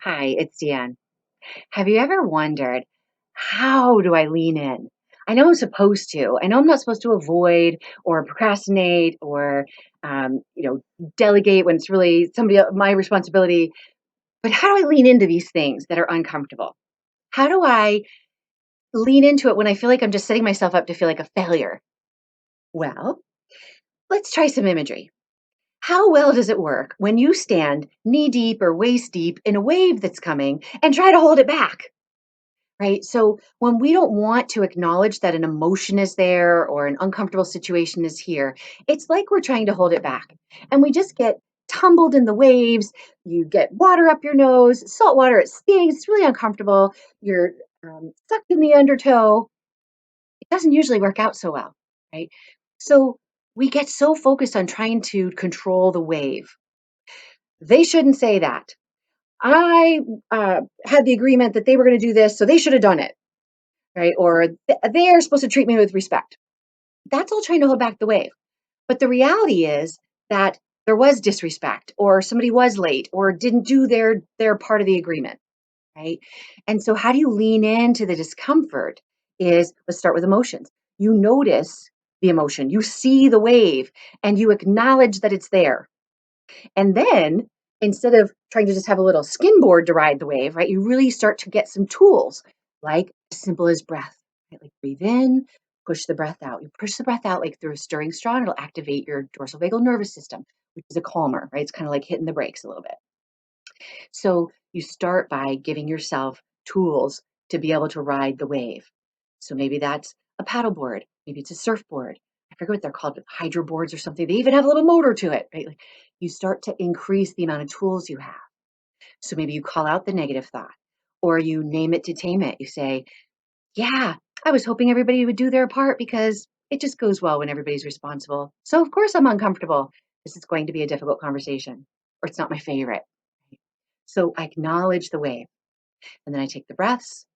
Hi, it's Deanne. Have you ever wondered, how do I lean in? I know I'm supposed to. I know I'm not supposed to avoid or procrastinate or, delegate when it's really my responsibility. But how do I lean into these things that are uncomfortable? How do I lean into it when I feel like I'm just setting myself up to feel like a failure? Well, let's try some imagery. How well does it work when you stand knee deep or waist deep in a wave that's coming and try to hold it back? Right. So when we don't want to acknowledge that an emotion is there or an uncomfortable situation is here, it's like we're trying to hold it back. And we just get tumbled in the waves. You get water up your nose, salt water, it stings. It's really uncomfortable. You're sucked in the undertow. It doesn't usually work out so well. Right. So we get so focused on trying to control the wave. They shouldn't say that. I had the agreement that they were going to do this, so they should have done it, right? Or they are supposed to treat me with respect. That's all trying to hold back the wave. But the reality is that there was disrespect, or somebody was late, or didn't do their part of the agreement, right? And so, how do you lean into the discomfort? Is let's start with emotions. You notice the emotion, you see the wave, and you acknowledge that it's there. And then instead of trying to just have a little skimboard to ride the wave, right, you really start to get some tools like as simple as breath. Right? Like breathe in, push the breath out. You push the breath out like through a stirring straw, and it'll activate your dorsal vagal nervous system, which is a calmer, right? It's kind of like hitting the brakes a little bit. So you start by giving yourself tools to be able to ride the wave. So maybe that's a paddleboard, maybe it's a surfboard. I forget what they're called, hydro boards or something. They even have a little motor to it, right? Like you start to increase the amount of tools you have. So maybe you call out the negative thought or you name it to tame it. You say, yeah, I was hoping everybody would do their part because it just goes well when everybody's responsible. So of course I'm uncomfortable. This is going to be a difficult conversation or it's not my favorite. So I acknowledge the wave and then I take the breaths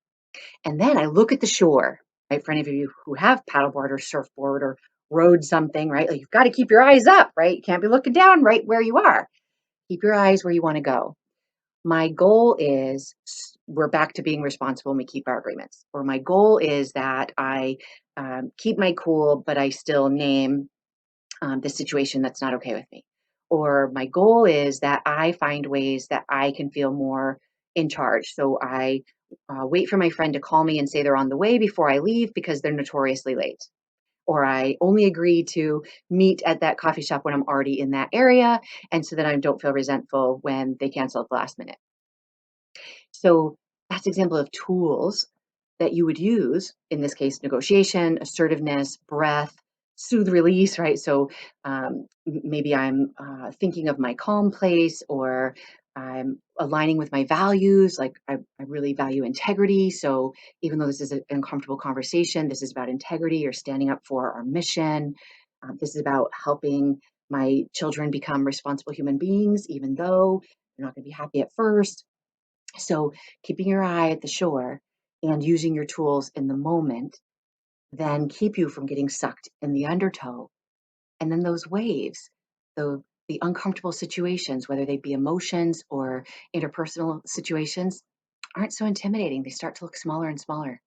and then I look at the shore, right? For any of you who have paddleboard or surfboard or rode something, right? Like you've got to keep your eyes up, right? You can't be looking down right where you are. Keep your eyes where you want to go. My goal is we're back to being responsible and we keep our agreements. Or my goal is that I keep my cool, but I still name the situation that's not okay with me. Or my goal is that I find ways that I can feel more in charge. So I wait for my friend to call me and say they're on the way before I leave because they're notoriously late. Or I only agree to meet at that coffee shop when I'm already in that area. And so that I don't feel resentful when they cancel at the last minute. So that's an example of tools that you would use, in this case, negotiation, assertiveness, breath, soothe release, right? So maybe I'm thinking of my calm place or I'm aligning with my values. Like I really value integrity. So even though this is an uncomfortable conversation, this is about integrity or standing up for our mission. This is about helping my children become responsible human beings, even though they're not going to be happy at first. So keeping your eye at the shore and using your tools in the moment then keep you from getting sucked in the undertow. And then those waves, the uncomfortable situations, whether they be emotions or interpersonal situations, aren't so intimidating. They start to look smaller and smaller.